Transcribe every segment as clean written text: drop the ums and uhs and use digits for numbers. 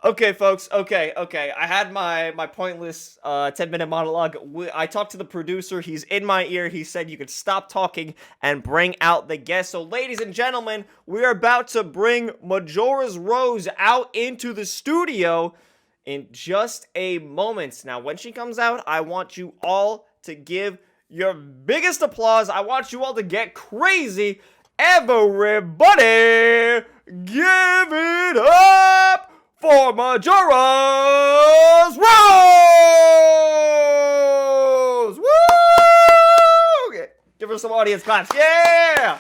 Okay, folks. Okay. I had my pointless 10-minute monologue. I talked to the producer. He's in my ear. He said you could stop talking and bring out the guest. So, ladies and gentlemen, we are about to bring MajorasRose out into the studio in just a moment. Now, when she comes out, I want you all to give your biggest applause. I want you all to get crazy. Everybody, give it up for Majora's Rose! Woo! Okay, give her some audience claps. Yeah!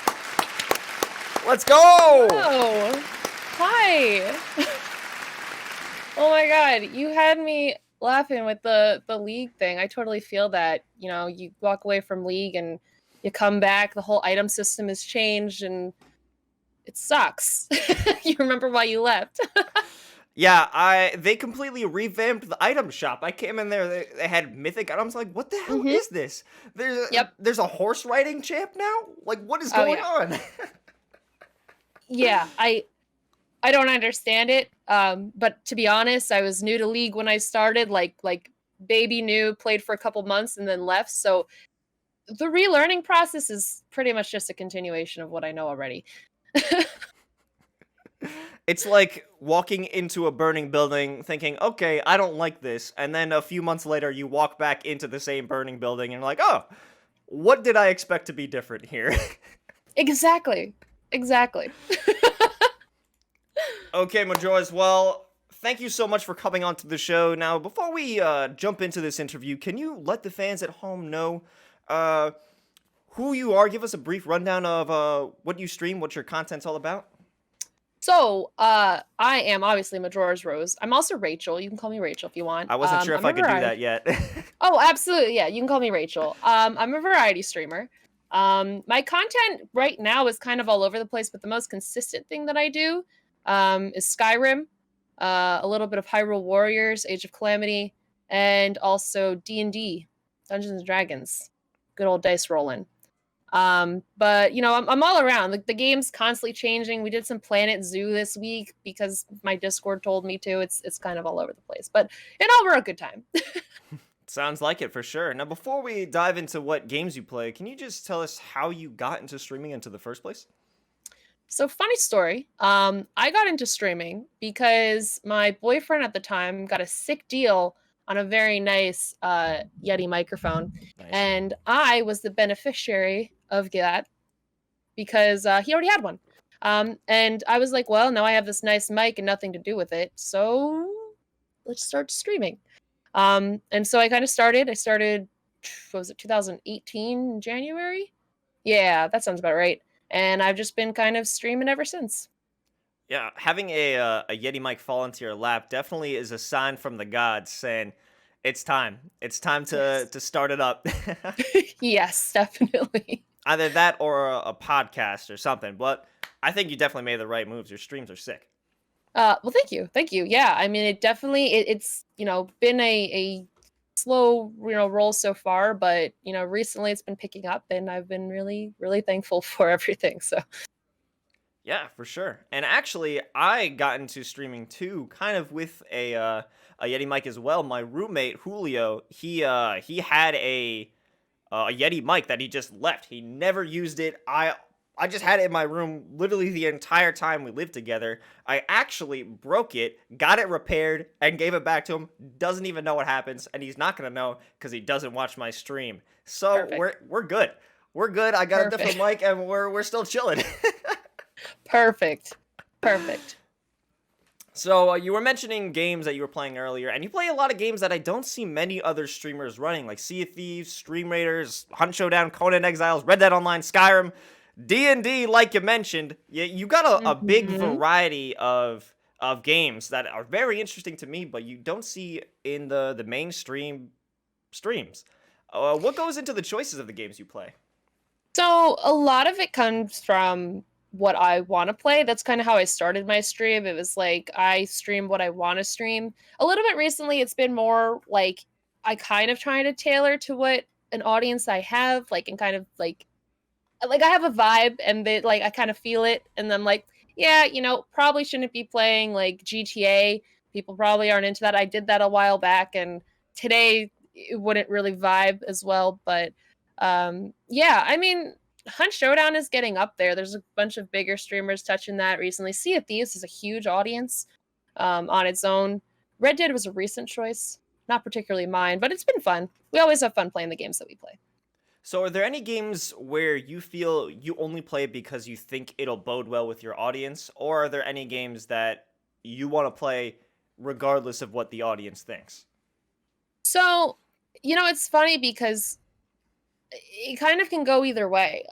Let's go! Oh, hi. Oh my God, you had me laughing with the League thing. I totally feel that. You know, you walk away from League and you come back, the whole item system has changed and it sucks. You remember why you left. Yeah, they completely revamped the item shop. I came in there, they had mythic items. Like, what the hell Mm-hmm. is this? Yep. There's a horse riding champ now. Like, what is Oh going yeah. on? Yeah, I don't understand it. But to be honest, I was new to League when I started, like baby new, played for a couple months and then left. So the relearning process is pretty much just a continuation of what I know already. It's like walking into a burning building thinking, okay, I don't like this. And then a few months later, you walk back into the same burning building and you're like, oh, what did I expect to be different here? Exactly. Exactly. Okay, Majora's, well, thank you so much for coming onto the show. Now, before we jump into this interview, can you let the fans at home know uh, who you are? Give us a brief rundown of what you stream, what your content's all about. So, I am obviously MajorasRose. I'm also Rachel. You can call me Rachel if you want. I wasn't sure if I'm a I could do that variety. yet. Oh, absolutely. Yeah, you can call me Rachel. I'm a variety streamer. My content right now is kind of all over the place, but the most consistent thing that I do is Skyrim, a little bit of Hyrule Warriors, Age of Calamity, and also D&D, Dungeons and Dragons. Good old dice rolling. But you know, I'm all around. Like the game's constantly changing. We did some Planet Zoo this week because my Discord told me to. It's kind of all over the place, but in all, we're a good time. Sounds like it for sure. Now, before we dive into what games you play, can you just tell us how you got into streaming into the first place? So funny story. I got into streaming because my boyfriend at the time got a sick deal on a very nice Yeti microphone, Nice. and I was the beneficiary of that because he already had one. And I was like, well, now I have this nice mic and nothing to do with it, so let's start streaming. And so I kind of started. I started, what was it, 2018 January? Yeah, that sounds about right. And I've just been kind of streaming ever since. Yeah, having a Yeti mic fall into your lap definitely is a sign from the gods saying it's time. It's time to Yes. to start it up. Yes, definitely. Either that or a podcast or something. But I think you definitely made the right moves. Your streams are sick. Well, thank you. Thank you. Yeah, I mean, it definitely, it's, you know, been a slow, you know, roll so far, but, you know, recently it's been picking up and I've been really, really thankful for everything. So, Yeah, for sure. And actually, I got into streaming too, kind of with a Yeti mic as well. My roommate Julio, he had a Yeti mic that he just left. He never used it. I just had it in my room literally the entire time we lived together. I actually broke it, got it repaired, and gave it back to him. Doesn't even know what happens, and he's not gonna know because he doesn't watch my stream. So perfect. we're good. We're good. I got a different Perfect. mic, and we're still chilling. Perfect. Perfect. So you were mentioning games that you were playing earlier, and you play a lot of games that I don't see many other streamers running, like Sea of Thieves, Stream Raiders, Hunt Showdown, Conan Exiles, Red Dead Online, Skyrim, D&D. Like you mentioned, you got a big Mhm. variety of games that are very interesting to me, but you don't see in the mainstream streams. What goes into the choices of the games you play? So a lot of it comes from what I want to play. That's kind of how I started my stream. It was like I stream what I want to stream. A little bit recently, it's been more like I kind of trying to tailor to what an audience I have, like, and kind of like I have a vibe, and they like I kind of feel it, and then like yeah, probably shouldn't be playing like GTA. People probably aren't into that. I did that a while back, and today it wouldn't really vibe as well. But yeah, I mean, Hunt Showdown is getting up there. There's a bunch of bigger streamers touching that recently. Sea of Thieves is a huge audience on its own. Red Dead was a recent choice, not particularly mine, but it's been fun. We always have fun playing the games that we play. So, are there any games where you feel you only play because you think it'll bode well with your audience, or are there any games that you want to play regardless of what the audience thinks? So, it's funny because it kind of can go either way.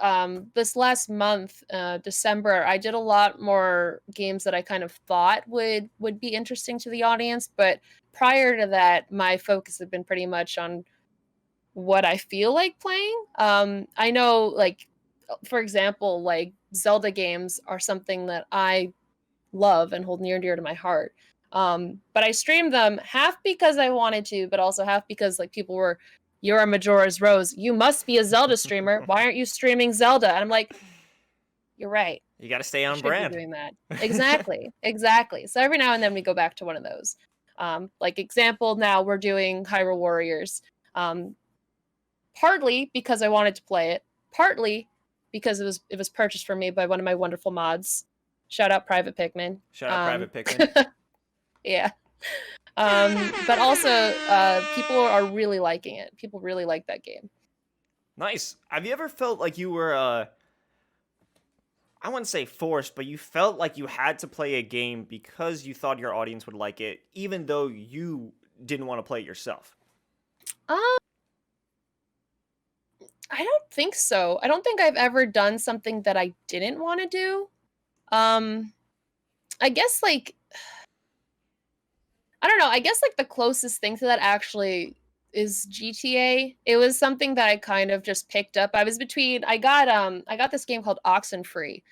This last month, December, I did a lot more games that I kind of thought would be interesting to the audience, but prior to that, my focus had been pretty much on what I feel like playing. I know, like, for example, like Zelda games are something that I love and hold near and dear to my heart. But I streamed them half because I wanted to, but also half because like people were, "You're a Majora's Rose. You must be a Zelda streamer. Why aren't you streaming Zelda?" And I'm like, "You're right. You got to stay I on should be brand. doing that." Exactly. Exactly. So every now and then we go back to one of those. Like example, now we're doing Hyrule Warriors. Um, Partly because I wanted to play it, partly because it was purchased for me by one of my wonderful mods. Shout out Private Pikmin. Shout out Private Pikmin. Yeah. But also, people are really liking it. People really like that game. Nice. Have you ever felt like you were, I wouldn't say forced, but you felt like you had to play a game because you thought your audience would like it, even though you didn't want to play it yourself? Um, I don't think so. I don't think I've ever done something that I didn't want to do. Um, I guess like I don't know. I guess like the closest thing to that actually is GTA. It was something that I kind of just picked up. I got this game called Oxenfree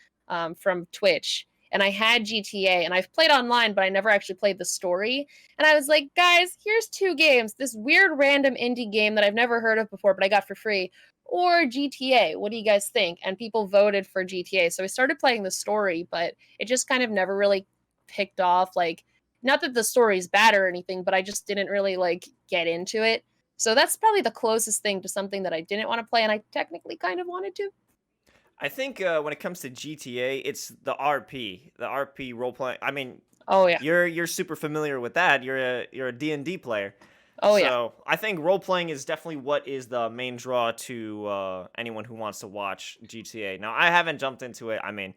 from Twitch, and I had GTA and I've played online, but I never actually played the story. And I was like, "Guys, here's two games. This weird random indie game that I've never heard of before, but I got for free, or GTA. What do you guys think?" And people voted for GTA. So I started playing the story, but it just kind of never really picked off. Like, not that the story's bad or anything, but I just didn't really like get into it. So that's probably the closest thing to something that I didn't want to play and I technically kind of wanted to. I think when it comes to GTA, it's the RP role playing. I mean, Oh yeah. you're super familiar with that. You're a D&D player. Oh yeah. So I think role playing is definitely what is the main draw to anyone who wants to watch GTA. Now I haven't jumped into it. I mean,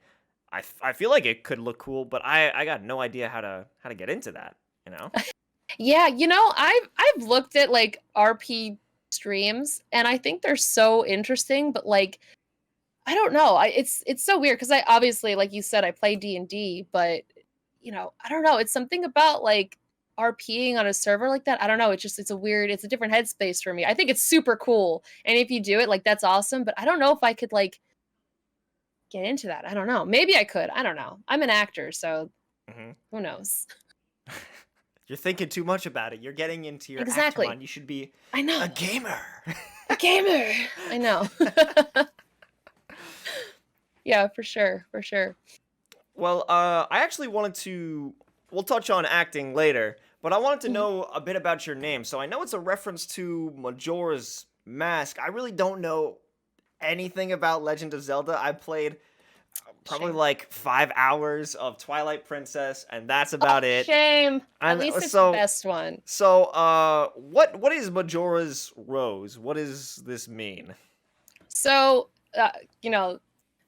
I feel like it could look cool, but I got no idea how to get into that. You know? Yeah, I've looked at like RP streams and I think they're so interesting, but like I don't know. It's so weird because I obviously, like you said, I play D&D, but I don't know. It's something about like RPing on a server like that. I don't know. It's a different headspace for me. I think it's super cool. And if you do it, like that's awesome. But I don't know if I could like get into that. I don't know. Maybe I could. I don't know. I'm an actor, so Hmm. who knows? You're thinking too much about it. You're getting into your actor Exactly. mind. You should be I a know. gamer. A gamer. I know. Yeah, for sure. For sure. Well, I actually wanted to. We'll touch on acting later, but I wanted to Mhm. know a bit about your name. So I know it's a reference to Majora's Mask. I really don't know anything about Legend of Zelda. I played probably Shame. like 5 hours of Twilight Princess, and that's Oh, about it. shame. At And least it's the so, best one. what is Majora's Rose? What does this mean? So, you know,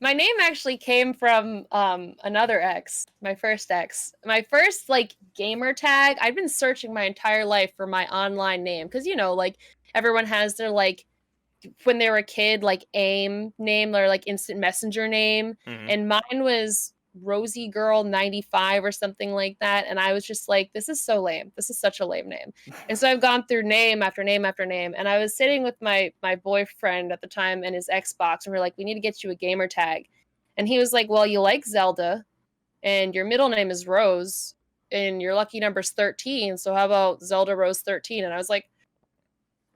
my name actually came from another ex, my first ex. My first like gamer tag. I've been searching my entire life for my online name because like everyone has their like when they were a kid, like AIM name or like instant messenger name. Hmm. And mine was Rosie Girl 95 or something like that. And I was just like, this is so lame. This is such a lame name. And so I've gone through name after name after name. And I was sitting with my boyfriend at the time and his Xbox, and we're like, we need to get you a gamer tag. And he was like, well, you like Zelda, and your middle name is Rose, and your lucky number's 13. So how about Zelda Rose 13? And I was like,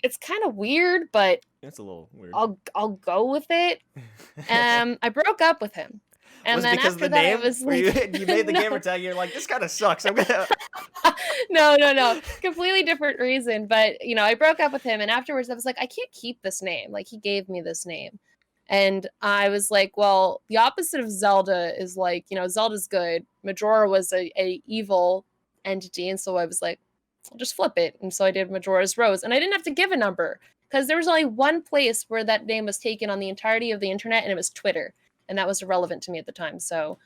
it's kind of weird, but It's a little weird. I'll go with it. I broke up with him. And Was it then because of after the that, I name? was Where you like, you made the gamer no, tag? You're like, this kind of sucks. I'm gonna. no, no, no, completely different reason. But I broke up with him, and afterwards, I was like, I can't keep this name. Like, he gave me this name, and I was like, well, the opposite of Zelda is like, Zelda's good. Majora was a evil entity, and so I was like, I'll just flip it, and so I did Majora's Rose, and I didn't have to give a number because there was only one place where that name was taken on the entirety of the internet, and it was Twitter, and that was irrelevant to me at the time. So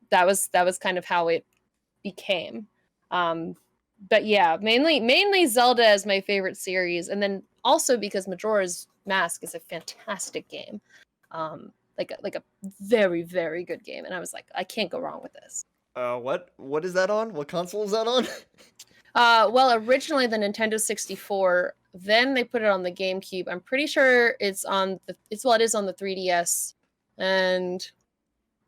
that was kind of how it became. Um, but yeah, mainly Zelda is my favorite series, and then also because Majora's Mask is a fantastic game, like a very very good game, and I was like, I can't go wrong with this. What is that on? What console is that on? Well, originally the Nintendo 64, then they put it on the GameCube. I'm pretty sure it is on the 3DS, and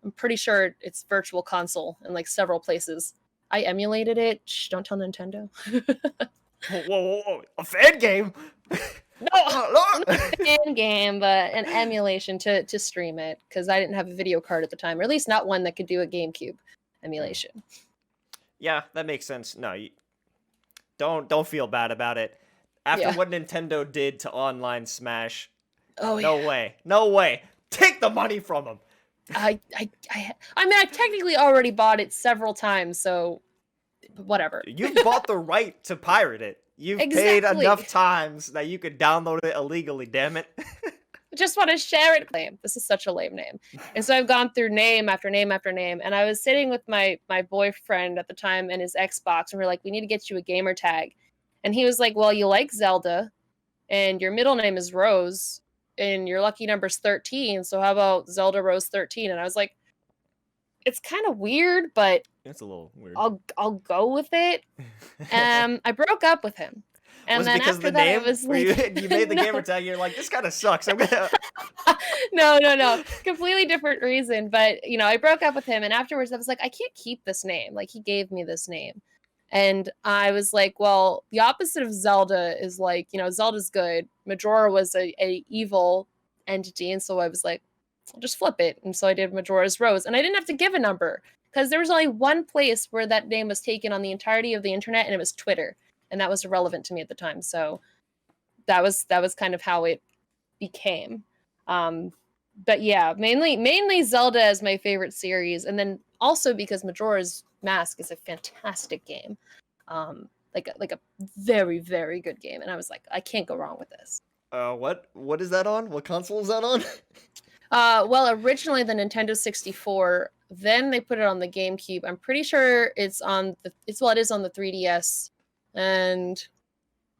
I'm pretty sure it's Virtual Console in like several places. I emulated it. Shh, don't tell Nintendo. Whoa, whoa, whoa, whoa. A fan game? No, Oh, not Lord. a fan game, but an emulation to stream it because I didn't have a video card at the time, or at least not one that could do a GameCube emulation. Yeah, that makes sense. No, don't feel bad about it. After Yeah. what Nintendo did to online Smash, Oh no yeah. way, no way. Take the money from them. I mean, I technically already bought it several times, so whatever. You've bought the right to pirate it. You've paid Exactly. enough times that you could download it illegally. Damn it. I just want to share it. This is such a lame name. And so I've gone through name after name after name. And I was sitting with my boyfriend at the time and his Xbox, and we're like, we need to get you a gamer tag. And he was like, well, you like Zelda, and your middle name is Rose, and your lucky number's 13. So how about Zelda Rose 13? And I was like, it's kind of weird, but It's a little weird. I'll go with it. I broke up with him. And Was it then because of after the that, name? I was Where like, you made the no. gamer tag? You're like, this kind of sucks. I'm gonna. No, no, no, completely different reason. But I broke up with him, and afterwards, I was like, I can't keep this name. Like, he gave me this name, and I was like, well, the opposite of Zelda is like, Zelda's good. Majora was a evil entity, and so I was like, I'll just flip it, and so I did Majora's Rose, and I didn't have to give a number because there was only one place where that name was taken on the entirety of the internet, and it was Twitter, and that was irrelevant to me at the time. So that was kind of how it became. But yeah, mainly Zelda is my favorite series, and then also because Majora's Mask is a fantastic game, like a very very good game, and I was like, I can't go wrong with this. What is that on? What console is that on? Well, originally the Nintendo 64, then they put it on the GameCube. I'm pretty sure it is on the 3DS, and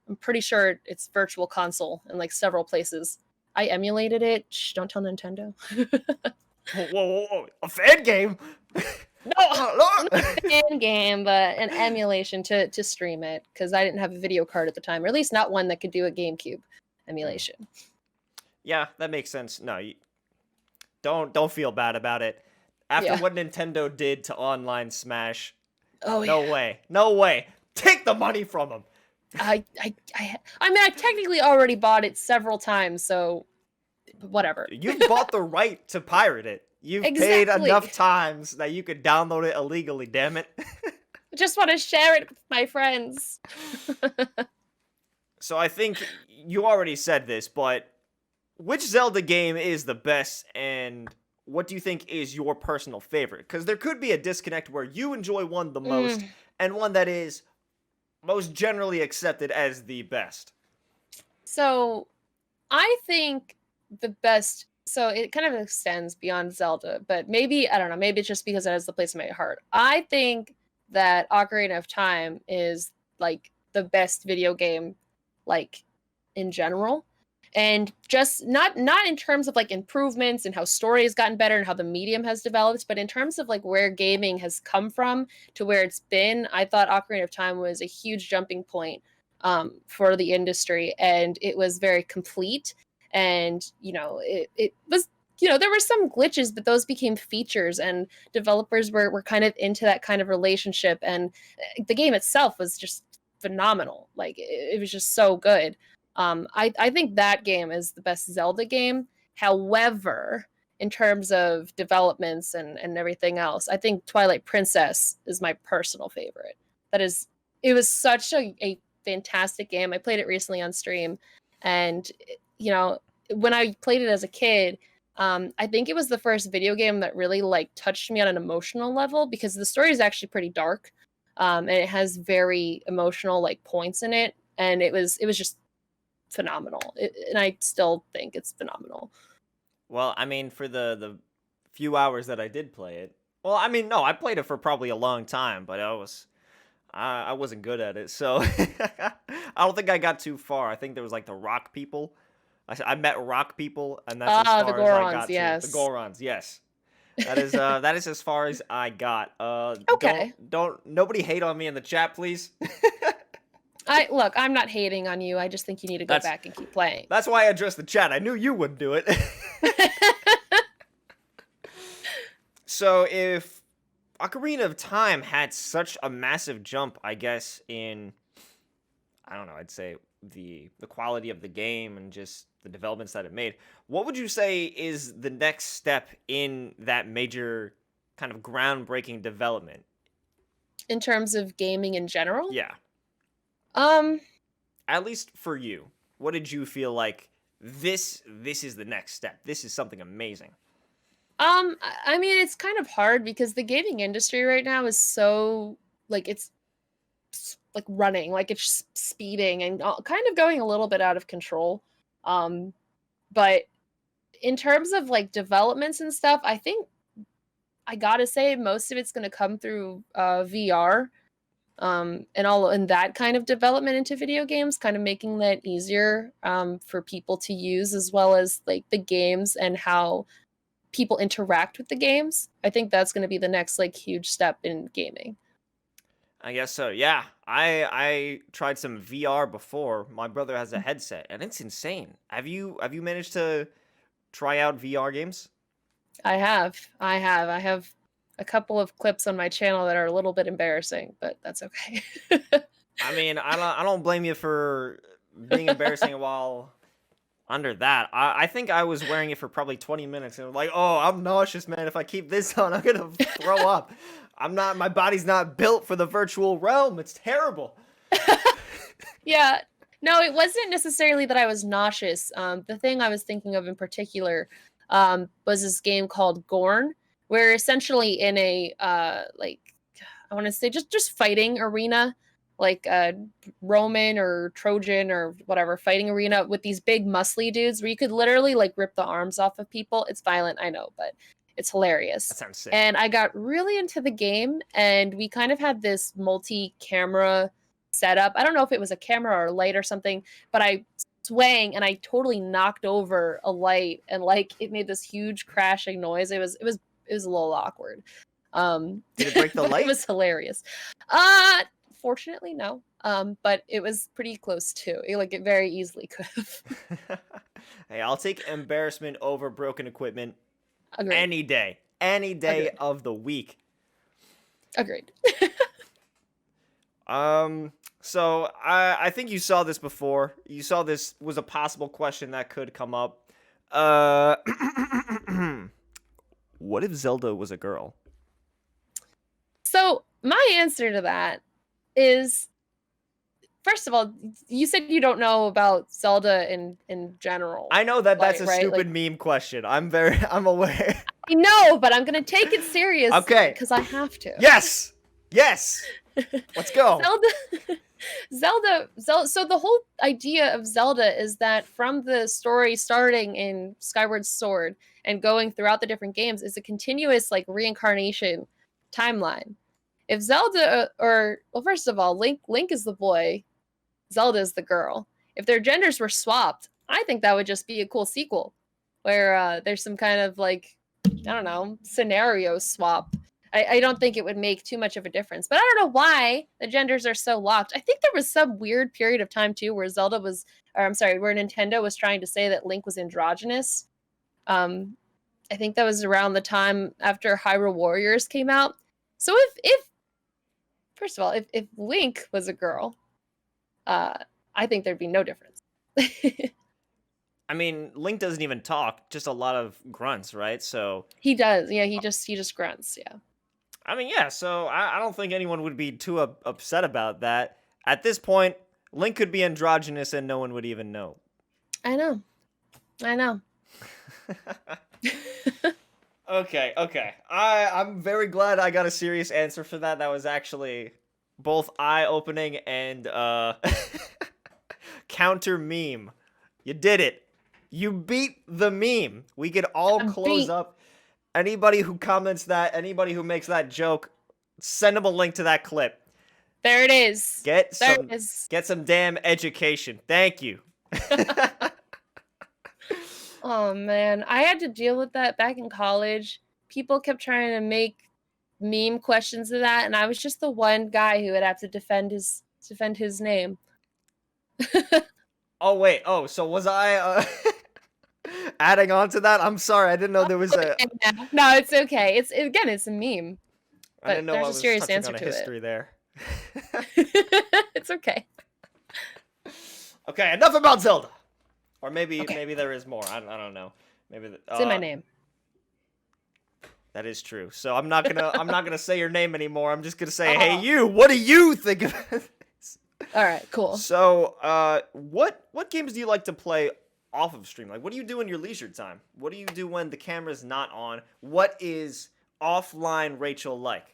I'm pretty sure it's Virtual Console in like several places. I emulated it. Shh, don't tell Nintendo. Whoa, whoa, whoa, whoa. A fan game? No, Oh, not Lord. a fan game, but an emulation to stream it because I didn't have a video card at the time, or at least not one that could do a GameCube emulation. Yeah, that makes sense. No, don't feel bad about it. After Yeah. what Nintendo did to online Smash, Oh no yeah. way, no way. Take the money from them. I mean, I technically already bought it several times, so whatever. You've bought the right to pirate it. You've paid Exactly. enough times that you could download it illegally. Damn it. I just want to share it with my friends. So I think you already said this, but which Zelda game is the best, and what do you think is your personal favorite? Because there could be a disconnect where you enjoy one the most, and one that is most generally accepted as the best. So, I think the best. So it kind of extends beyond Zelda, but maybe I don't know. Maybe it's just because it has the place in my heart. I think that Ocarina of Time is like the best video game, like in general, and just not in terms of like improvements and how story has gotten better and how the medium has developed, but in terms of like where gaming has come from to where it's been. I thought Ocarina of Time was a huge jumping point for the industry, and it was very complete. And it was, there were some glitches, but those became features, and developers were kind of into that kind of relationship, and the game itself was just phenomenal. Like it was just so good. I think that game is the best Zelda game. However, in terms of developments and everything else, I think Twilight Princess is my personal favorite. That is, it was such a fantastic game. I played it recently on stream, and you know, when I played it as a kid, I think it was the first video game that really like touched me on an emotional level because the story is actually pretty dark, and it has very emotional like points in it, and it was just phenomenal. And I still think it's phenomenal. Well, I mean, for the few hours that I did play it, well, I mean, no, I played it for probably a long time, but I wasn't good at it, so I don't think I got too far. I think there was like the rock people. I met rock people, and that's as Ah, the far as I Gorons, got to. The yes. Gorons, yes. That is as far as I got. Okay. Don't nobody hate on me in the chat, please. I'm not hating on you. I just think you need to go That's back and keep playing. that's why I addressed the chat. I knew you wouldn't do it. So if Ocarina of Time had such a massive jump, I guess, in I don't know, I'd say the quality of the game and just the developments that it made, what would you say is the next step in that major kind of groundbreaking development? In terms of gaming in general, Yeah, um, at least for you. What did you feel like this is the next step? This is something amazing. I mean, it's kind of hard because the gaming industry right now is so like like running, like it's speeding and kind of going a little bit out of control. Um, but in terms of like developments and stuff, I think I gotta say most of it's going to come through VR, and all and that kind of development into video games, kind of making that easier for people to use, as well as like the games and how people interact with the games. I think that's going to be the next like huge step in gaming. I guess so. Yeah, I tried some VR before. My brother has a headset, and it's insane. Have you managed to try out VR games? I have a couple of clips on my channel that are a little bit embarrassing, but that's okay. I mean, I don't blame you for being embarrassing while under that. I think I was wearing it for probably 20 minutes and was like, oh, I'm nauseous, man. If I keep this on, I'm gonna throw up. I'm not. My body's not built for the virtual realm. It's terrible. Yeah. No, it wasn't necessarily that I was nauseous. The thing I was thinking of in particular was this game called Gorn, where essentially in a like I want to say just fighting arena, like Roman or Trojan or whatever fighting arena with these big muscly dudes, where you could literally like rip the arms off of people. It's violent, I know, but it's That hilarious. sounds sick. And I got really into the game, and we kind of had this multi-camera setup. I don't know if it was a camera or a light or something, but I swang and I totally knocked over a light, and like it made this huge crashing noise. It was a little awkward. Did it break the But it light? was hilarious. Uh Fortunately no. But it was pretty close to. It very easily could have. Hey, I'll take embarrassment over broken equipment Agreed. any day Agreed. of the week. Agreed. So I think you saw this before. You saw this was a possible question that could come up. Uh, what if Zelda was a girl? So my answer to that is, first of all, you said you don't know about Zelda in general. I know that that's Like, a right? stupid Like, meme question. I'm aware. I know, but I'm gonna take it seriously Okay. because I have to. Yes. Yes. Let's go. Zelda, Zelda. So the whole idea of Zelda is that from the story starting in Skyward Sword and going throughout the different games is a continuous like reincarnation timeline. If Zelda or well, first of all, Link is the boy, Zelda is the girl. If their genders were swapped, I think that would just be a cool sequel where there's some kind of like I don't know scenario swap. I don't think it would make too much of a difference. But I don't know why the genders are so locked. I think there was some weird period of time too where Zelda was, or I'm sorry, where Nintendo was trying to say that Link was androgynous. Um, I think that was around the time after Hyrule Warriors came out. So if first of all, if Link was a girl, uh, I think there'd be no difference. I mean, Link doesn't even talk, just a lot of grunts, right? So, He does. Yeah, he just grunts. Yeah. I mean, yeah, so I don't think anyone would be too upset about that. At this point, Link could be androgynous and no one would even know. I know. I know. Okay, okay. I'm very glad I got a serious answer for that. That was actually both eye-opening and counter meme. You did it. You beat the meme. We could all I'm close beat. up. Anybody who comments that, anybody who makes that joke, send them a link to that clip. There it is. Get There some it is. get some damn education. Thank you. Oh man, I had to deal with that back in college. People kept trying to make meme questions of that, and I was just the one guy who would have to defend his name. Oh wait. Oh, so was I adding on to that? I'm sorry. I didn't know there was a No, it's okay. It's a meme, I but didn't know there's I a was serious touching answer on a to history there. it. It's okay. Okay, enough about Zelda. Or maybe Okay. there is more. I don't know. Maybe It's in my name. that is true. So I'm not gonna say your name anymore. I'm just gonna say, hey Oh. you, what do you think of this? All right, cool. So what games do you like to play off of stream? Like what do you do in your leisure time? What do you do when the camera's not on? What is offline Rachel like?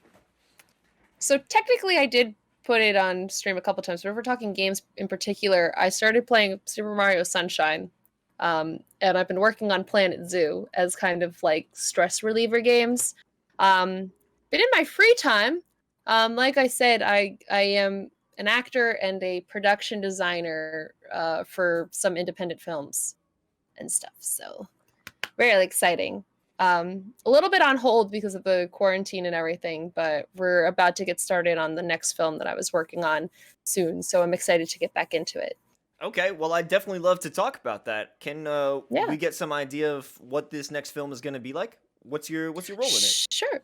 So technically, I did put it on stream a couple times. But if we're talking games in particular, I started playing Super Mario Sunshine, and I've been working on Planet Zoo as kind of like stress reliever games. But in my free time, like I said, I am an actor and a production designer for some independent films and stuff. So very exciting. A little bit on hold because of the quarantine and everything, but we're about to get started on the next film that I was working on soon. So I'm excited to get back into it. Okay, well I definitely love to talk about that. Can Yeah, we get some idea of what this next film is going to be like? What's your role in it? sure.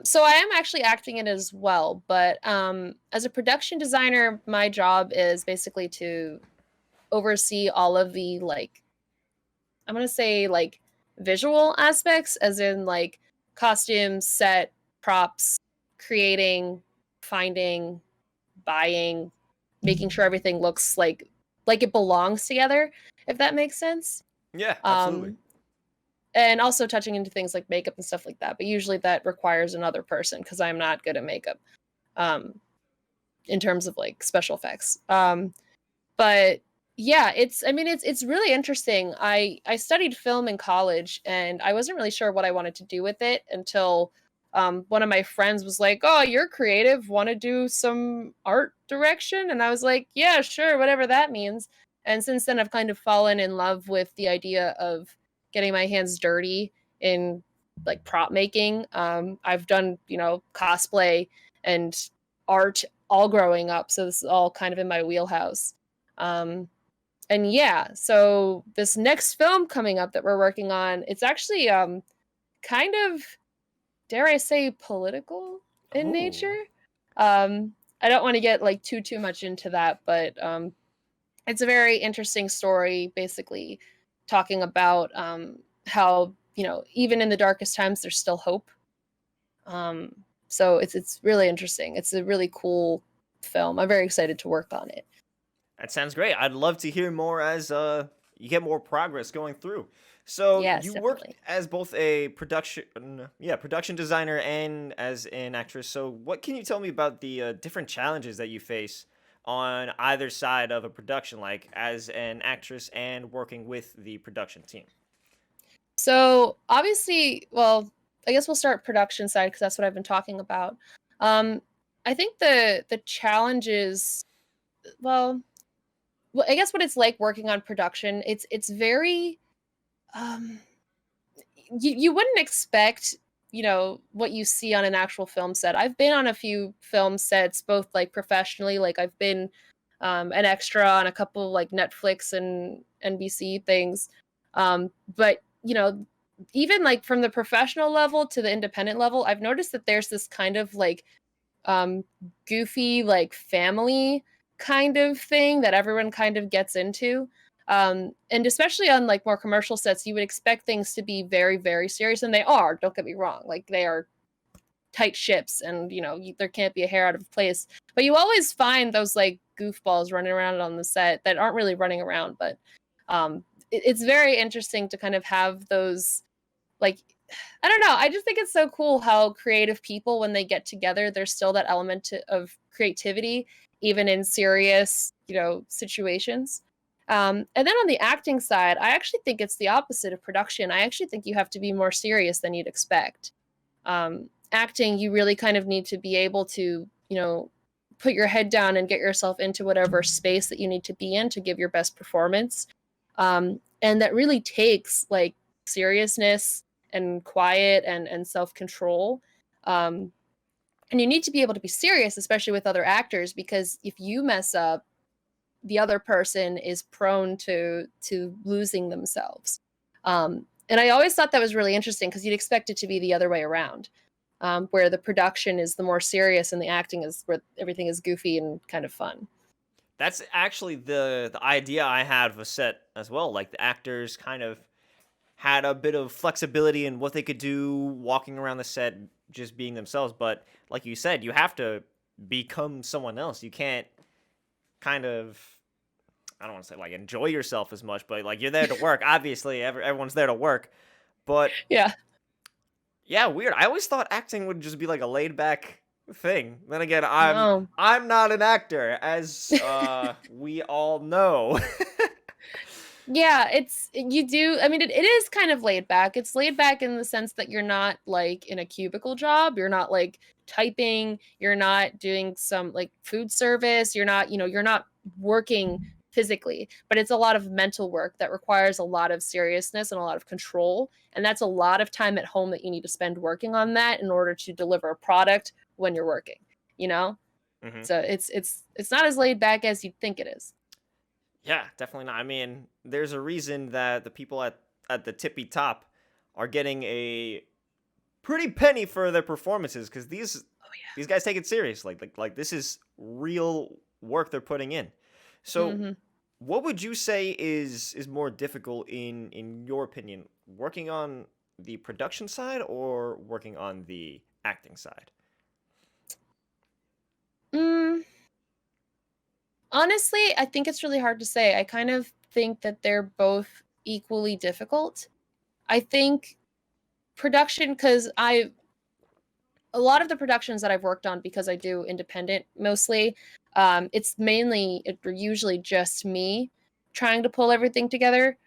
So I am actually acting in it as well, but as a production designer, my job is basically to oversee all of the like I'm gonna say like visual aspects, as in like costumes, set, props, creating, finding, buying, making sure everything looks like it belongs together, if that makes sense. Yeah, absolutely. Um, and also touching into things like makeup and stuff like that. But usually that requires another person because I'm not good at makeup, um, in terms of like special effects. But yeah, it's really interesting. I studied film in college and I wasn't really sure what I wanted to do with it until one of my friends was like, "Oh, you're creative. Want to do some art direction?" And I was like, "Yeah, sure, whatever that means." And since then, I've kind of fallen in love with the idea of getting my hands dirty in like prop making. I've done cosplay and art all growing up, so this is all kind of in my wheelhouse. Um, and yeah, so this next film coming up that we're working on, it's actually kind of, dare I say, political in Oh. nature. I don't want to get like too much into that, but it's a very interesting story, basically talking about how even in the darkest times, there's still hope. Um, so it's really interesting. It's a really cool film. I'm very excited to work on it. That sounds great. I'd love to hear more as you get more progress going through. So Yes, you worked definitely. as both a production designer and as an actress. So what can you tell me about the different challenges that you face on either side of a production, like as an actress and working with the production team? So obviously, well, I guess we'll start production side because that's what I've been talking about. Um, I think the challenges, well, I guess what it's like working on production. It's very um, you wouldn't expect what you see on an actual film set. I've been on a few film sets, both like professionally, like I've been an extra on a couple of, like Netflix and NBC things. But even like from the professional level to the independent level, I've noticed that there's this kind of like um goofy like family kind of thing that everyone kind of gets into. And especially on like more commercial sets, you would expect things to be very, very serious, and they are. Don't get me wrong; like they are tight ships, and there can't be a hair out of place. But you always find those like goofballs running around on the set that aren't really running around, but it's very interesting to kind of have those like I don't know. I just think it's so cool how creative people, when they get together, there's still that element of creativity, even in serious, situations. And then on the acting side, I actually think it's the opposite of production. I actually think you have to be more serious than you'd expect. Acting, you really kind of need to be able to, put your head down and get yourself into whatever space that you need to be in to give your best performance. And that really takes like seriousness and quiet and self-control. And you need to be able to be serious, especially with other actors, because if you mess up, the other person is prone to losing themselves. And I always thought that was really interesting because you'd expect it to be the other way around, where the production is the more serious and the acting is where everything is goofy and kind of fun. That's actually the idea I had of a set as well. Like the actors kind of had a bit of flexibility in what they could do walking around the set, just being themselves. But like you said, you have to become someone else. You can't kind of, I don't want to say like enjoy yourself as much, but like you're there to work. Obviously, everyone's there to work. But Yeah. yeah, weird. I always thought acting would just be like a laid back thing. Then again, No. I'm not an actor, as we all know. Yeah, you do. I mean, it is kind of laid back. It's laid back in the sense that you're not like in a cubicle job. You're not like typing. You're not doing some like food service. You're not working physically, but it's a lot of mental work that requires a lot of seriousness and a lot of control. And that's a lot of time at home that you need to spend working on that in order to deliver a product when you're working, you know? Hmm. So it's not as laid back as you'd think it is. Yeah, definitely not. I mean, there's a reason that the people at the tippy top are getting a pretty penny for their performances because Oh these guys take it serious. Like this is real work they're putting in. yeah. So, what would you say is more difficult in your opinion, working on the production side or working on the acting side? Mm, honestly, I think it's really hard to say. I kind of think that they're both equally difficult. I think production, because a lot of the productions that I've worked on, because I do independent mostly, it's mainly, usually just me trying to pull everything together.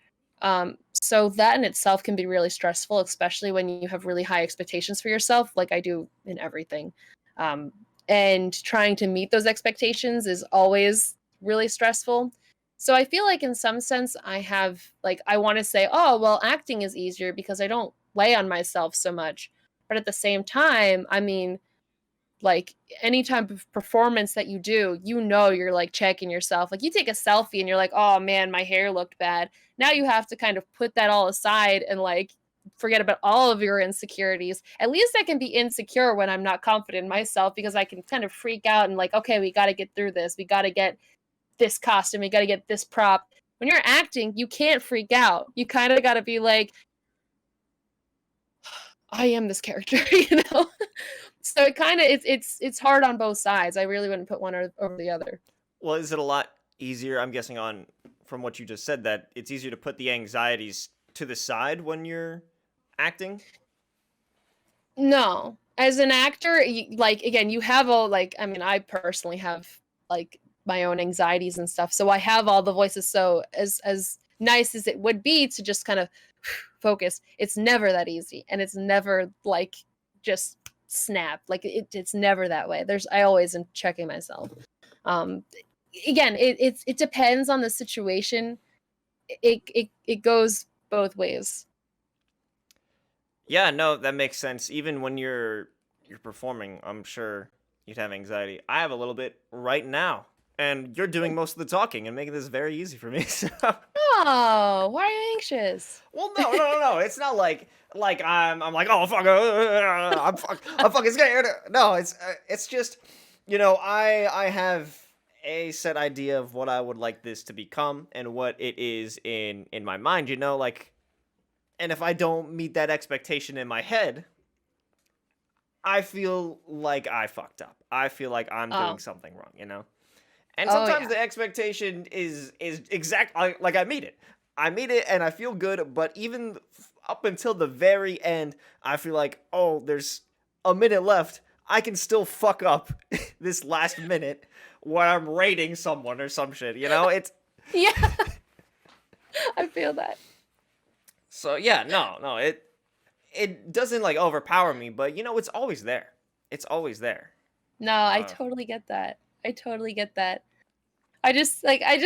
So that in itself can be really stressful, especially when you have really high expectations for yourself, like I do in everything. Um, and trying to meet those expectations is always really stressful. So I feel like in some sense I have like I want to say, oh well, acting is easier because I don't lay on myself so much. But at the same time, I mean, like any type of performance that you do, you're like checking yourself. Like you take a selfie and you're like, oh man, my hair looked bad. Now you have to kind of put that all aside and like forget about all of your insecurities. At least I can be insecure when I'm not confident in myself because I can kind of freak out and like, okay, we got to get through this. We got to get this costume. We got to get this prop. When you're acting, you can't freak out. You kind of got to be like, I am this character, you know? So it kind of it's hard on both sides. I really wouldn't put one over the other. Well, is it a lot easier? I'm guessing on from what you just said that it's easier to put the anxieties to the side when you're acting. No. As an actor, like again, you have all like I mean, I personally have like my own anxieties and stuff. So I have all the voices. So as nice as it would be to just kind of focus, it's never that easy and it's never like just snap. Like it's never that way. I always am checking myself. Um again, it depends on the situation. It goes both ways. Yeah, no, that makes sense. Even when you're performing, I'm sure you'd have anxiety. I have a little bit right now, and you're doing most of the talking and making this very easy for me. So, Oh, why are you anxious? well, no. It's not like I'm like oh fuck, I'm fucking scared. No, it's just I have a set idea of what I would like this to become and what it is in my mind, you know, like, and if I don't meet that expectation in my head, I feel like I fucked up. I feel like I'm doing Oh, something wrong, you know? And oh sometimes yeah. the expectation is exact like I meet it. I meet it and I feel good, but even up until the very end, I feel like, oh, there's a minute left. I can still fuck up this last minute when I'm rating someone or some shit, you know? It's Yeah, I feel that. so yeah, no, it doesn't like overpower me, but you know, it's always there. It's always there. No, I Uh, totally get that. I totally get that. I just like I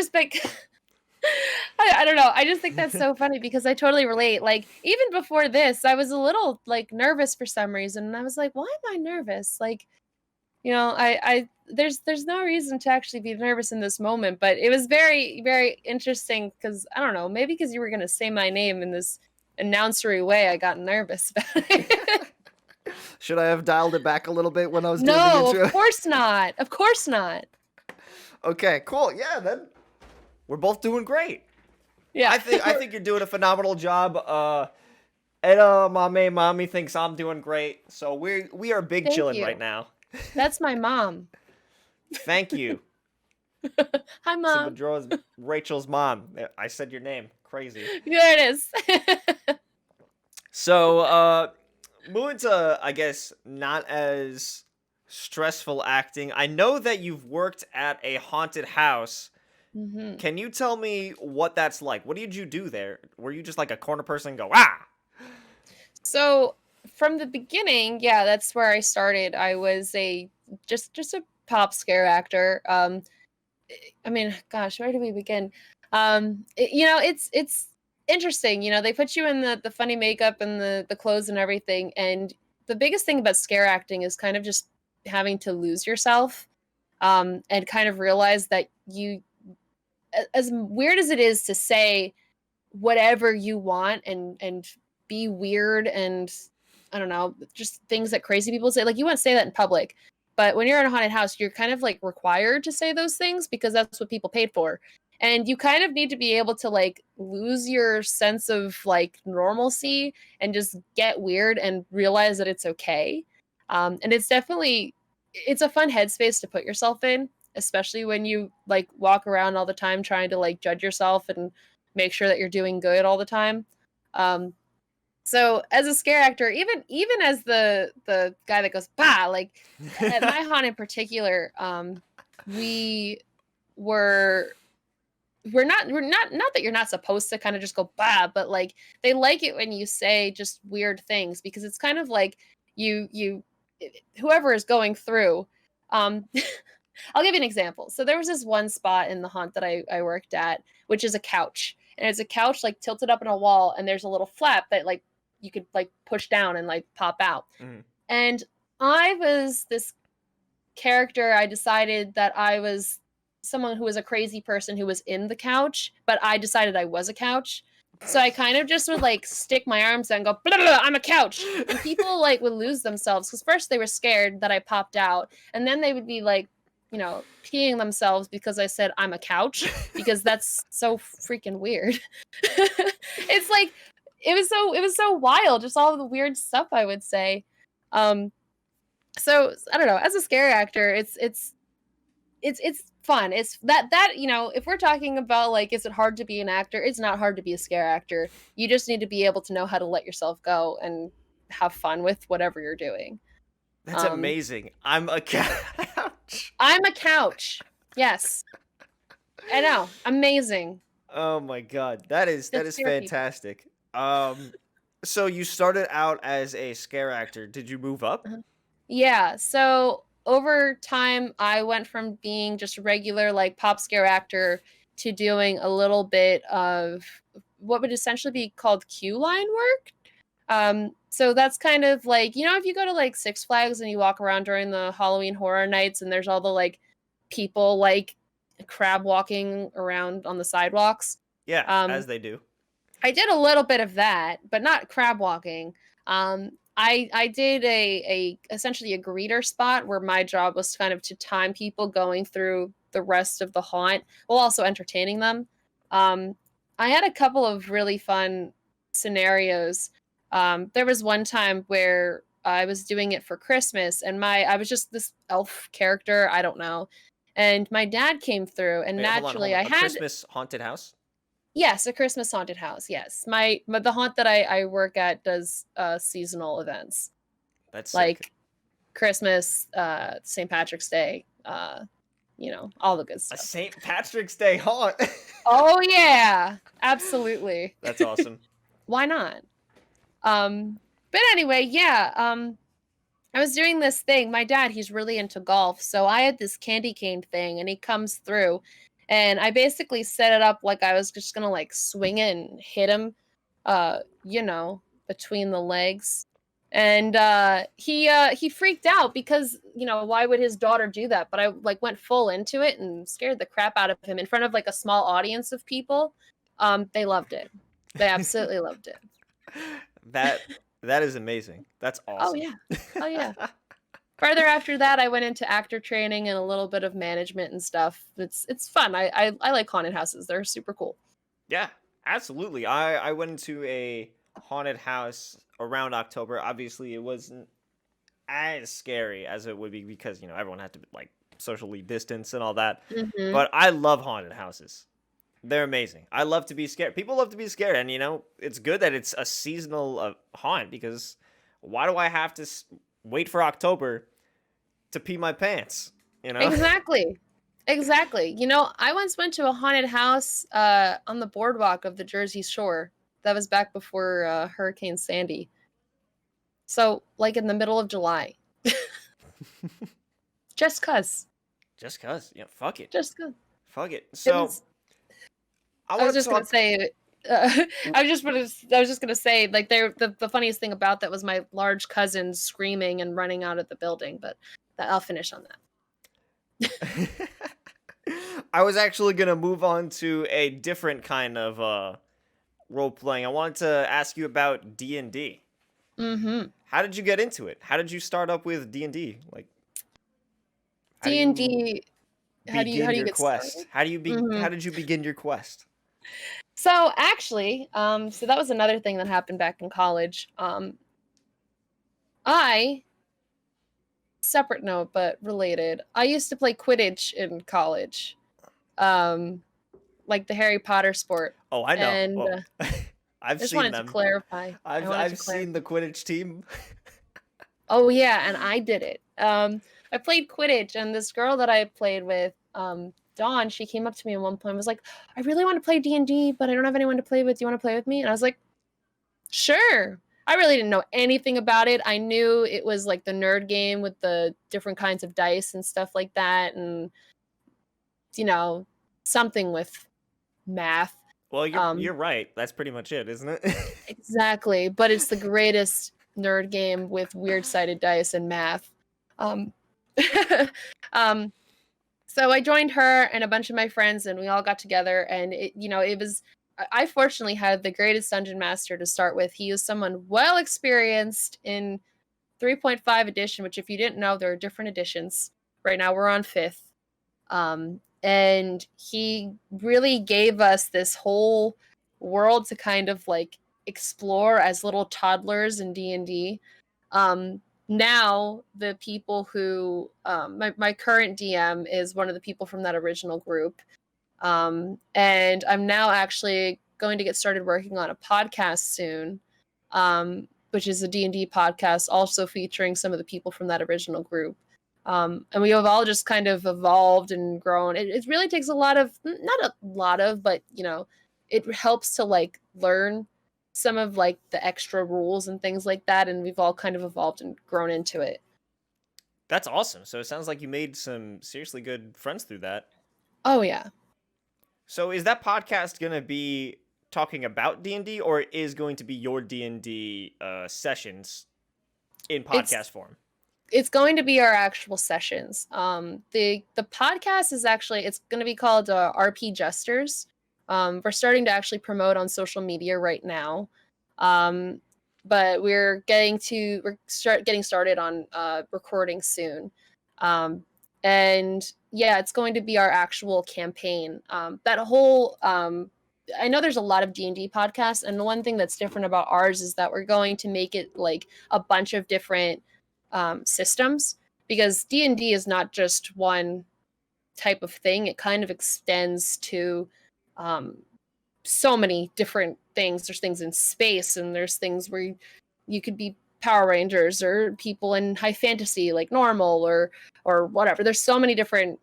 don't know. I just think that's so funny because I totally relate. Like even before this, I was a little like nervous for some reason, and I was like, "Why am I nervous?" Like, I there's no reason to actually be nervous in this moment, but it was very very interesting because I don't know, maybe because you were gonna say my name in this announcery way, I got nervous about it. should I have dialed it back a little bit when I was doing the No, of intro? course not. Of course not. Okay, cool. Yeah, then we're both doing great. Yeah. I think you're doing a phenomenal job. And my main mommy thinks I'm doing great. So we are big Thank chilling right you. now. That's my mom. Thank you. Hi, So mom. Majora's Rachel's mom. I said your name. Crazy. There it is. So moving to I guess not as stressful acting. I know that you've worked at a haunted house. hmm Can you tell me what that's like? What did you do there? Were you just like a corner person and go, ah? So from the beginning, yeah, that's where I started. I was a just a pop scare actor. I mean, gosh, where do we begin? It's interesting. They put you in the funny makeup and the clothes and everything, and the biggest thing about scare acting is kind of just having to lose yourself, and kind of realize that as weird as it is to say whatever you want and be weird and I don't know, just things that crazy people say. Like you wouldn't say that in public, but when you're in a haunted house, you're kind of like required to say those things because that's what people paid for. And you kind of need to be able to like lose your sense of like normalcy and just get weird and realize that it's okay. And it's a fun headspace to put yourself in, especially when you like walk around all the time trying to like judge yourself and make sure that you're doing good all the time. Um, so as a scare actor, even as the guy that goes bah, like at my haunt in particular, we were we're not that you're not supposed to kind of just go bah, but like they like it when you say just weird things because it's kind of like you whoever is going through. Um, I'll give you an example. So there was this one spot in the haunt that I worked at, which is a couch. And it's a couch like tilted up in a wall, and there's a little flap that like you could like push down and like pop out. Mhm. And I was this character. I decided that I was someone who was a crazy person who was in the couch, but I decided I was a couch. So I kind of just would like stick my arms out and go, blah, blah, blah, I'm a couch. And people like would lose themselves because first they were scared that I popped out, and then they would be like, peeing themselves because I said I'm a couch because that's so freaking weird. It's like it was so wild, just all the weird stuff I would say. Um, so I don't know. As a scare actor, it's fun. It's that if we're talking about like, is it hard to be an actor? It's not hard to be a scare actor. You just need to be able to know how to let yourself go and have fun with whatever you're doing. That's Um, amazing. I'm a couch. I'm a couch. Yes, I know. Amazing. Oh my god. That Just is scare people. fantastic. So you started out as a scare actor. Did you move up? Uh-huh. Yeah. So over time, I went from being just a regular like pop scare actor to doing a little bit of what would essentially be called queue line work. So that's kind of like, if you go to like Six Flags and you walk around during the Halloween horror nights and there's all the like people like crab walking around on the sidewalks. Yeah, Um, as they do. I did a little bit of that, but not crab walking. I did a essentially a greeter spot where my job was kind of to time people going through the rest of the haunt while also entertaining them. Um, I had a couple of really fun scenarios. There was one time where I was doing it for Christmas, and I was just this elf character. I don't know, and my dad came through, and Wait, hold on, hold naturally, on. I A had Christmas haunted house? yes, a Christmas haunted house. Yes, but the haunt that I work at does seasonal events That's sick. like Christmas, St. Patrick's Day, all the good A stuff. St. Patrick's Day haunt. Oh yeah, absolutely. That's awesome. Why not? But anyway, yeah. I was doing this thing. My dad, he's really into golf, so I had this candy cane thing, and he comes through, and I basically set it up like I was just gonna like swing it and hit him, between the legs. And he freaked out because why would his daughter do that? But I like went full into it and scared the crap out of him in front of like a small audience of people. They loved it. They absolutely loved it. That that is amazing. That's Oh awesome. yeah. Oh yeah. Further after that, I went into actor training and a little bit of management and stuff. It's fun. I like haunted houses. They're super cool. Yeah, absolutely. I went into a haunted house around October. Obviously, it wasn't as scary as it would be because, everyone had to like socially distance and all that. Hmm. But I love haunted houses. They're amazing. I love to be scared. People love to be scared, and it's good that it's a seasonal haunt because why do I have to wait for October to pee my pants? You know? Exactly. Exactly. I once went to a haunted house on the boardwalk of the Jersey Shore. That was back before Hurricane Sandy. So, like in the middle of July. Just cuz. Just cause, fuck it, Just cuz. fuck it. It So was I I was want to just gonna talk. say, I was just gonna say, like, the funniest thing about that was my large cousin screaming and running out of the building. But I'll finish on that. I was actually gonna move on to a different kind of role playing. I wanted to ask you about D&D. Mm-hmm. How did you get into it? How did you start up with D&D? Like, how do D and you D. How begin do you your get quest? started? How Mm-hmm. did you begin your quest? So actually, so that was another thing that happened back in college. I separate note but related. I used to play Quidditch in college. Um, like the Harry Potter sport. Oh, I know. And Well, I I've just seen wanted to them. clarify. I wanted to I've clarify. seen the Quidditch team. Oh yeah, and I did it. I played Quidditch, and this girl that I played with, Dawn, she came up to me at one point and was like, "I really want to play D&D, but I don't have anyone to play with. Do you want to play with me?" And I was like, "Sure." I really didn't know anything about it. I knew it was like the nerd game with the different kinds of dice and stuff like that, and you know, something with math. Well, Um, you're right. That's pretty much it, isn't it? exactly, but it's the greatest nerd game with weird sided dice and math. Um, um, so I joined her and a bunch of my friends, and we all got together. And it was. I fortunately had the greatest dungeon master to start with. He is someone well experienced in 3.5 edition, which, if you didn't know, there are different editions. Right now, we're on fifth. And he really gave us this whole world to kind of like explore as little toddlers in D&D. Now the people who my current DM is one of the people from that original group. And I'm now actually going to get started working on a podcast soon, which is a D&D podcast also featuring some of the people from that original group. And we have all just kind of evolved and grown. It really takes a lot of, not a lot of, but it helps to like learn some of like the extra rules and things like that. And we've all kind of evolved and grown into it. That's awesome. So it sounds like you made some seriously good friends through that. Oh yeah. So is that podcast going to be talking about D&D or is going to be your D&D sessions in podcast form? It's going to be our actual sessions. The podcast is actually, it's going to be called RP Jesters. We're starting to actually promote on social media right now, but we're getting started on recording soon. And yeah, it's going to be our actual campaign. That whole I know there's a lot of D&D podcasts, and the one thing that's different about ours is that we're going to make it like a bunch of different systems, because D&D is not just one type of thing. It kind of extends to um, so many different things. There's things in space, and there's things where you could be Power Rangers or people in high fantasy like normal or whatever. There's so many different,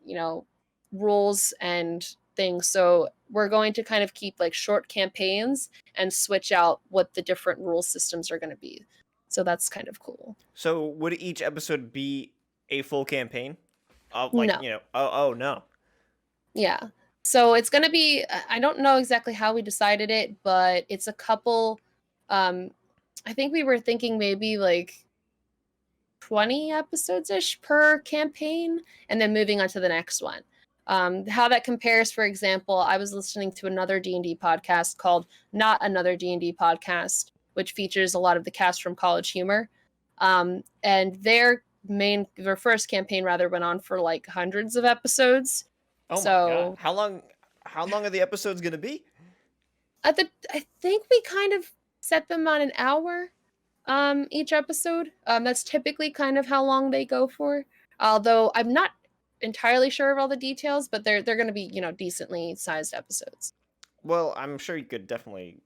rules and things. So we're going to kind of keep like short campaigns and switch out what the different rule systems are going to be. So that's kind of cool. So would each episode be a full campaign? Like, No. oh no. Yeah. So it's going to be, I don't know exactly how we decided it, but it's a couple um I think we were thinking maybe like 20 episodes ish per campaign, and then moving on to the next one. How that compares, for example, I was listening to another D&D podcast called Not Another D&D Podcast, which features a lot of the cast from College Humor. And their first campaign rather went on for like hundreds of episodes. Oh my god. So How long are the episodes going to be? I think we kind of set them on an hour each episode. That's typically kind of how long they go for. Although I'm not entirely sure of all the details, but they're going to be, decently sized episodes. Well, I'm sure you could definitely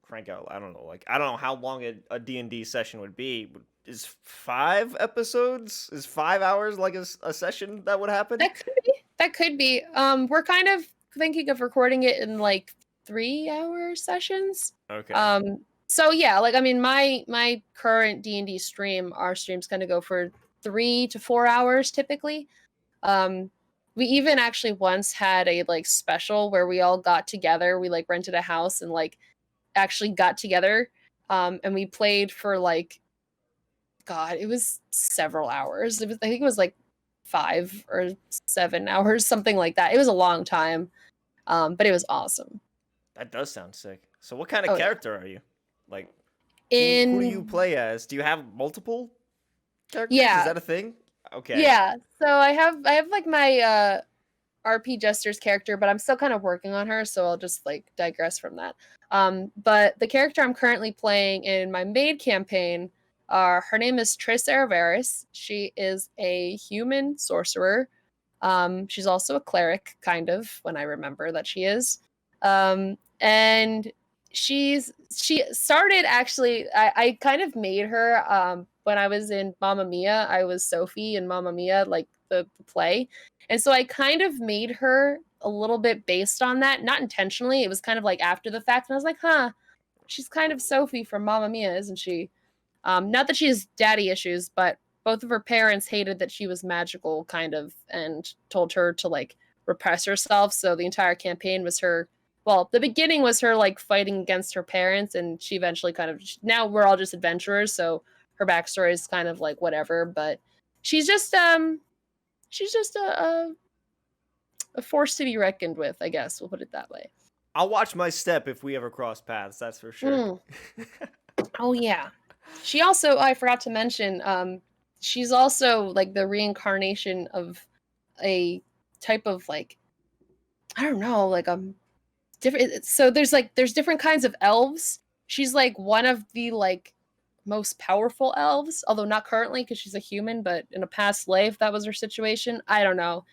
crank out, I don't know, like I don't know how long a D&D session would be. Is 5 episodes? Is 5 hours like a session that would happen? That could be. That could be. We're kind of thinking of recording it in like 3-hour sessions. Okay. So yeah, like I mean, my current D&D stream, our stream's going to go for 3 to 4 hours typically. We even actually once had a like special where we all got together. We like rented a house and like actually got together, and we played for like, God, it was several hours. I think it was like 5 or 7 hours, something like that. It was a long time, but it was awesome. That does sound sick. So what kind of Oh yeah. character are you? Like who do you play as? Do you have multiple characters? Yeah. Is that a thing? Okay. Yeah. So I have like my RP Jester's character, but I'm still kind of working on her, so I'll just like digress from that. But the character I'm currently playing in my maid campaign, her name is Triss Araveris. She is a human sorcerer. She's also a cleric, kind of, when I remember that she is. And she started actually, I kind of made her when I was in Mamma Mia. I was Sophie in Mamma Mia, like the play. And so I kind of made her a little bit based on that, not intentionally. It was kind of like after the fact, and I was like, huh, she's kind of Sophie from Mamma Mia, isn't she? Not that she has daddy issues, but both of her parents hated that she was magical, kind of, and told her to like repress herself. So the entire campaign was her. Well, the beginning was her like fighting against her parents, and she eventually kind of. Now we're all just adventurers, so her backstory is kind of like whatever. But she's just a force to be reckoned with, I guess. We'll put it that way. I'll watch my step if we ever cross paths, that's for sure. Oh yeah. She also, I forgot to mention, she's also like the reincarnation of a type of like, I don't know, like different. So there's different kinds of elves. She's like one of the like most powerful elves, although not currently because she's a human, but in a past life that was her situation. I don't know.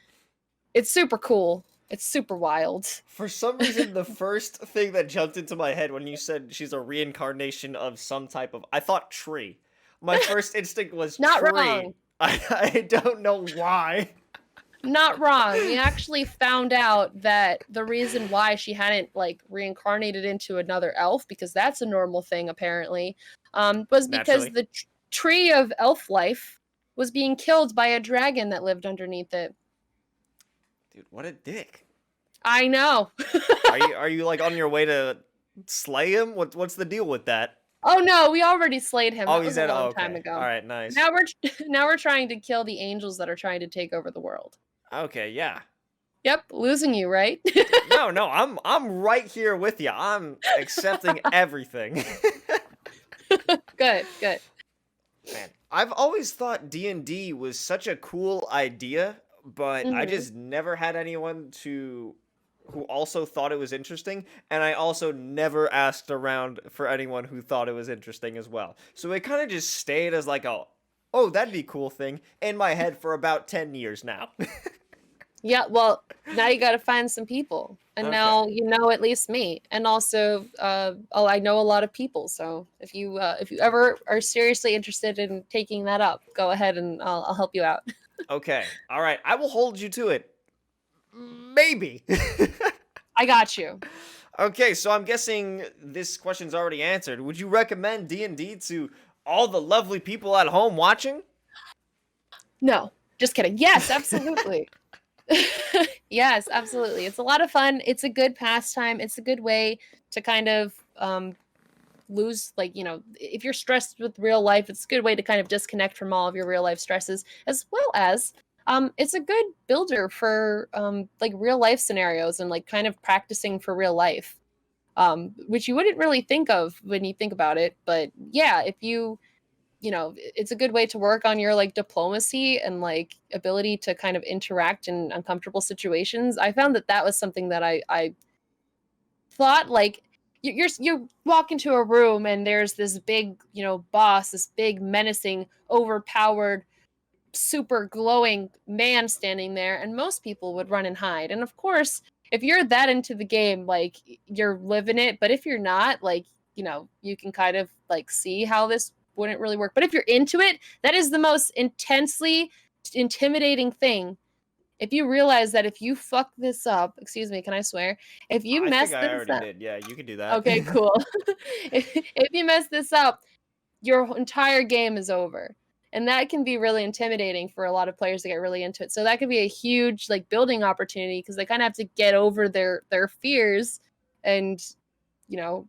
It's super cool. It's super wild. For some reason, the first thing that jumped into my head when you said she's a reincarnation of some type of, I thought tree. My first instinct was Not tree. wrong. I don't know why. Not wrong. We actually found out that the reason why she hadn't like reincarnated into another elf, because that's a normal thing apparently, was because Naturally. the tree of elf life was being killed by a dragon that lived underneath it. Dude, what a dick. I know. Are you like on your way to slay him? What's the deal with that? Oh no, we already slayed him. Oh, That was a long time ago. All right, nice. Now we're trying to kill the angels that are trying to take over the world. Okay, yeah. Yep, losing you, right? No, I'm right here with you. I'm accepting everything. Good. Man, I've always thought D&D was such a cool idea, but I Hmm. just never had anyone who also thought it was interesting, and I also never asked around for anyone who thought it was interesting as well. So it kind of just stayed as like a, oh, that'd be a cool thing in my head for about 10 years now. Yeah, well, now you got to find some people, and Okay. now you know at least me, and also, oh, I know a lot of people. So if you ever are seriously interested in taking that up, go ahead and I'll help you out. Okay. All right. I will hold you to it. Maybe. I got you. Okay, so I'm guessing this question's already answered. Would you recommend D&D to all the lovely people at home watching? No, just kidding. Yes, absolutely. Yes, absolutely. It's a lot of fun. It's a good pastime. It's a good way to kind of lose, like, if you're stressed with real life, it's a good way to kind of disconnect from all of your real life stresses, as well as it's a good builder for like real life scenarios and like kind of practicing for real life, which you wouldn't really think of when you think about it. But yeah, if it's a good way to work on your like diplomacy and like ability to kind of interact in uncomfortable situations. I found that that was something that I thought, like, you walk into a room and there's this big, boss, this big menacing, overpowered, super glowing man standing there, and most people would run and hide. And of course, if you're that into the game, like, you're living it. But if you're not, like, you can kind of like see how this wouldn't really work. But if you're into it, that is the most intensely intimidating thing. If you realize that if you fuck this up, excuse me, can I swear? If you I think mess I this already up, did. Yeah, you could do that. okay, cool. If you mess this up, your entire game is over. And that can be really intimidating for a lot of players to get really into it. So that could be a huge like building opportunity because they kind of have to get over their fears and, you know,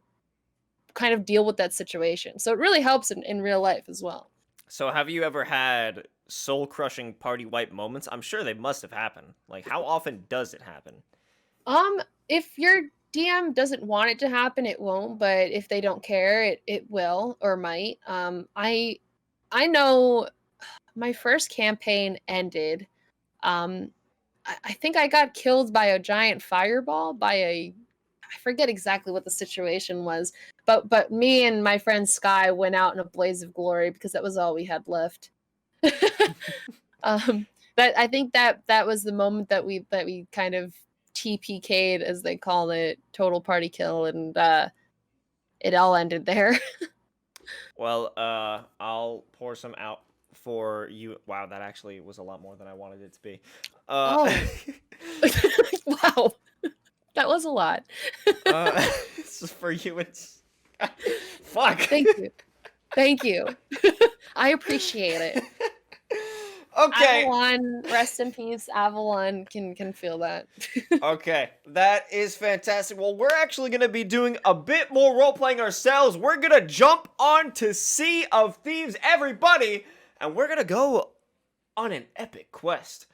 kind of deal with that situation. So it really helps in real life as well. So have you ever had soul-crushing party wipe moments? I'm sure they must have happened. Like, how often does it happen? If your DM doesn't want it to happen, it won't. But if they don't care, it will or might. I know my first campaign ended. I think I got killed by a giant fireball by I forget exactly what the situation was, but me and my friend Sky went out in a blaze of glory because that was all we had left. um, but I think that was the moment that we kind of TPK'd, as they call it, total party kill, and it all ended there. Well, I'll pour some out for you. Wow, that actually was a lot more than I wanted it to be. Uh, Oh, wow, that was a lot. uh, this is for you. It's fuck. Thank you. Thank you. I appreciate it. Okay. Avalon, rest in peace. Avalon can feel that. Okay, that is fantastic. Well, we're actually going to be doing a bit more role playing ourselves. We're going to jump on to Sea of Thieves, everybody, and we're going to go on an epic quest.